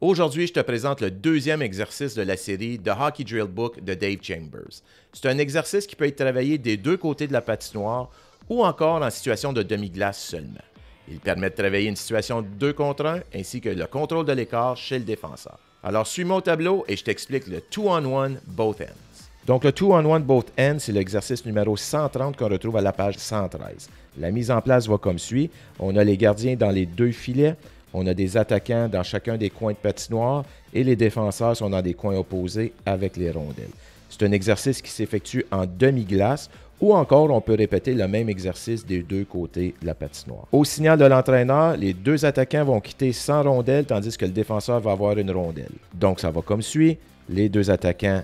Aujourd'hui, je te présente le deuxième exercice de la série The Hockey Drill Book de Dave Chambers. C'est un exercice qui peut être travaillé des deux côtés de la patinoire ou encore en situation de demi-glace seulement. Il permet de travailler une situation de 2 contre 1 ainsi que le contrôle de l'écart chez le défenseur. Alors, suis-moi au tableau et je t'explique le 2-on-1 both ends. Donc, le 2-on-1 both ends, c'est l'exercice numéro 130 qu'on retrouve à la page 113. La mise en place va comme suit. On a les gardiens dans les deux filets. On a des attaquants dans chacun des coins de patinoire et les défenseurs sont dans des coins opposés avec les rondelles. C'est un exercice qui s'effectue en demi-glace ou encore on peut répéter le même exercice des deux côtés de la patinoire. Au signal de l'entraîneur, les deux attaquants vont quitter sans rondelle tandis que le défenseur va avoir une rondelle. Donc ça va comme suit. Les deux attaquants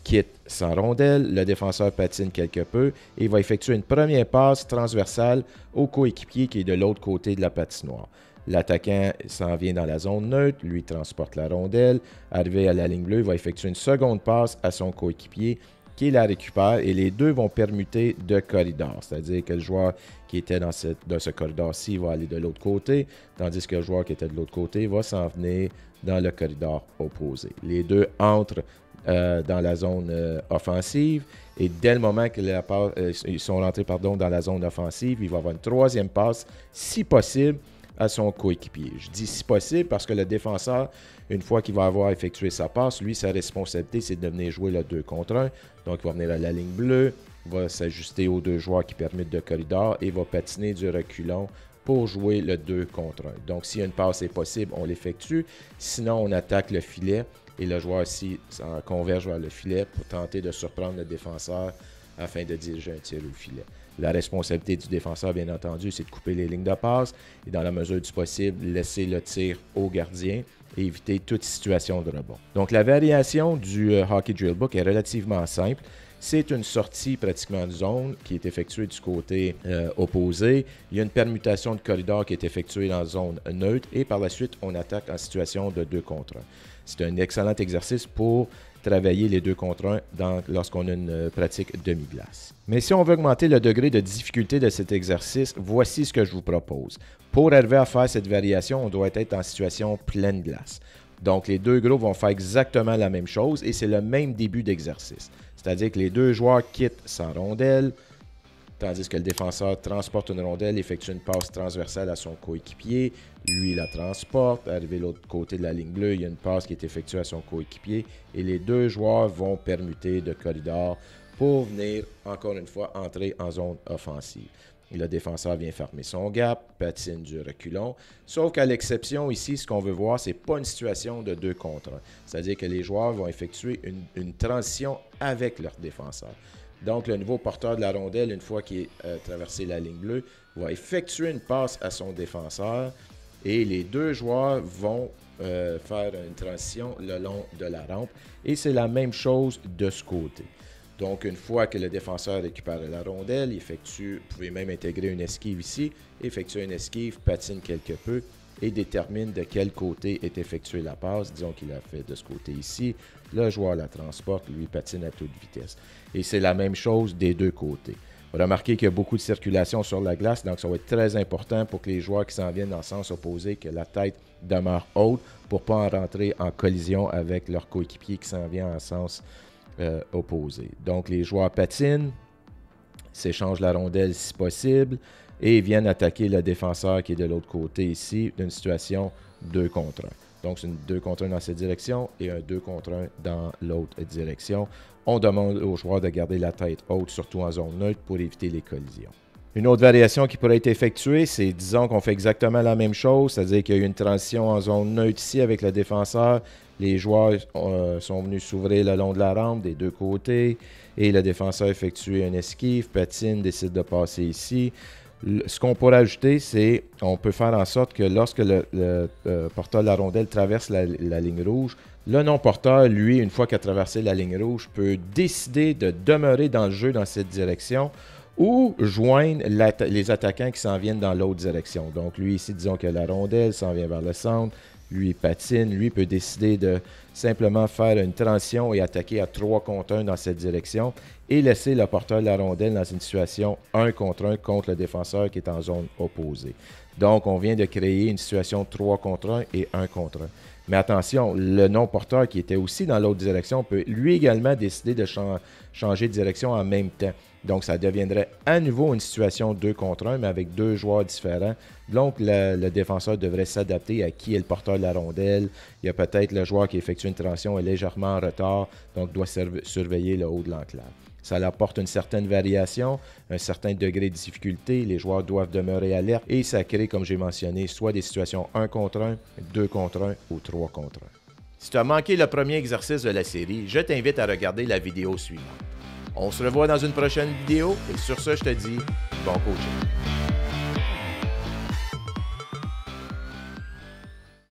quittent sans rondelle, le défenseur patine quelque peu et va effectuer une première passe transversale au coéquipier qui est de l'autre côté de la patinoire. L'attaquant s'en vient dans la zone neutre, lui transporte la rondelle. Arrivé à la ligne bleue, il va effectuer une seconde passe à son coéquipier qui la récupère et les deux vont permuter de corridor. C'est-à-dire que le joueur qui était dans ce corridor-ci va aller de l'autre côté, tandis que le joueur qui était de l'autre côté va s'en venir dans le corridor opposé. Les deux entrent dans la zone offensive et dès le moment qu'ils sont rentrés dans la zone offensive, il va avoir une troisième passe, si possible, à son coéquipier. Je dis si possible parce que le défenseur, une fois qu'il va avoir effectué sa passe, lui, sa responsabilité, c'est de venir jouer le 2 contre 1. Donc, il va venir à la ligne bleue, va s'ajuster aux deux joueurs qui permettent de corridor et va patiner du reculon pour jouer le 2 contre 1. Donc, si une passe est possible, on l'effectue. Sinon, on attaque le filet et le joueur ici converge vers le filet pour tenter de surprendre le défenseur afin de diriger un tir au filet. La responsabilité du défenseur, bien entendu, c'est de couper les lignes de passe et dans la mesure du possible, laisser le tir au gardien et éviter toute situation de rebond. Donc, la variation du Hockey Drill Book est relativement simple. C'est une sortie pratiquement de zone qui est effectuée du côté opposé. Il y a une permutation de corridor qui est effectuée dans la zone neutre et par la suite, on attaque en situation de 2 contre 1. C'est un excellent exercice pour travailler les 2 contre 1 lorsqu'on a une pratique demi-glace. Mais si on veut augmenter le degré de difficulté de cet exercice, voici ce que je vous propose. Pour arriver à faire cette variation, on doit être en situation pleine glace. Donc, les deux groupes vont faire exactement la même chose et c'est le même début d'exercice. C'est-à-dire que les deux joueurs quittent sans rondelle, tandis que le défenseur transporte une rondelle, effectue une passe transversale à son coéquipier. Lui, la transporte. Arrivé de l'autre côté de la ligne bleue, il y a une passe qui est effectuée à son coéquipier. Et les deux joueurs vont permuter de corridor pour venir, encore une fois, entrer en zone offensive. Et le défenseur vient fermer son gap, patine du reculon. Sauf qu'à l'exception ici, ce qu'on veut voir, ce n'est pas une situation de 2 contre 1. C'est-à-dire que les joueurs vont effectuer une transition avec leur défenseur. Donc, le nouveau porteur de la rondelle, une fois qu'il a traversé la ligne bleue, va effectuer une passe à son défenseur et les deux joueurs vont faire une transition le long de la rampe. Et c'est la même chose de ce côté. Donc, une fois que le défenseur récupère la rondelle, vous pouvez même intégrer une esquive ici, effectuer une esquive, patine quelque peu et détermine de quel côté est effectuée la passe. Disons qu'il a fait de ce côté ici. Le joueur la transporte, lui patine à toute vitesse. Et c'est la même chose des deux côtés. Remarquez qu'il y a beaucoup de circulation sur la glace, donc ça va être très important pour que les joueurs qui s'en viennent dans le sens opposé, que la tête demeure haute pour ne pas en rentrer en collision avec leur coéquipier qui s'en vient en sens opposé. Donc les joueurs patinent, s'échangent la rondelle si possible et viennent attaquer le défenseur qui est de l'autre côté ici d'une situation 2 contre 1. Donc, c'est une 2 contre 1 dans cette direction et un 2 contre 1 dans l'autre direction. On demande aux joueurs de garder la tête haute, surtout en zone neutre, pour éviter les collisions. Une autre variation qui pourrait être effectuée, c'est, disons qu'on fait exactement la même chose, c'est-à-dire qu'il y a eu une transition en zone neutre ici avec le défenseur. Les joueurs sont venus s'ouvrir le long de la rampe des deux côtés et le défenseur effectue une esquive, patine, décide de passer ici. Ce qu'on pourrait ajouter, c'est qu'on peut faire en sorte que lorsque le porteur de la rondelle traverse la ligne rouge, le non-porteur, lui, une fois qu'il a traversé la ligne rouge, peut décider de demeurer dans le jeu dans cette direction ou joindre les attaquants qui s'en viennent dans l'autre direction. Donc, lui, ici, disons que la rondelle s'en vient vers le centre, lui patine, lui peut décider de simplement faire une transition et attaquer à 3 contre 1 dans cette direction et laisser le porteur de la rondelle dans une situation 1 contre 1 contre le défenseur qui est en zone opposée. Donc, on vient de créer une situation 3 contre 1 et 1 contre 1. Mais attention, le non-porteur qui était aussi dans l'autre direction peut lui également décider de changer de direction en même temps. Donc, ça deviendrait à nouveau une situation 2 contre 1, mais avec 2 joueurs différents. Donc, le défenseur devrait s'adapter à qui est le porteur de la rondelle. Il y a peut-être le joueur qui effectue une transition est légèrement en retard, donc doit surveiller le haut de l'enclave. Ça apporte une certaine variation, un certain degré de difficulté. Les joueurs doivent demeurer alertes et ça crée, comme j'ai mentionné, soit des situations 1 contre 1, 2 contre 1 ou 3 contre 1. Si tu as manqué le premier exercice de la série, je t'invite à regarder la vidéo suivante. On se revoit dans une prochaine vidéo et sur ce, je te dis bon coaching.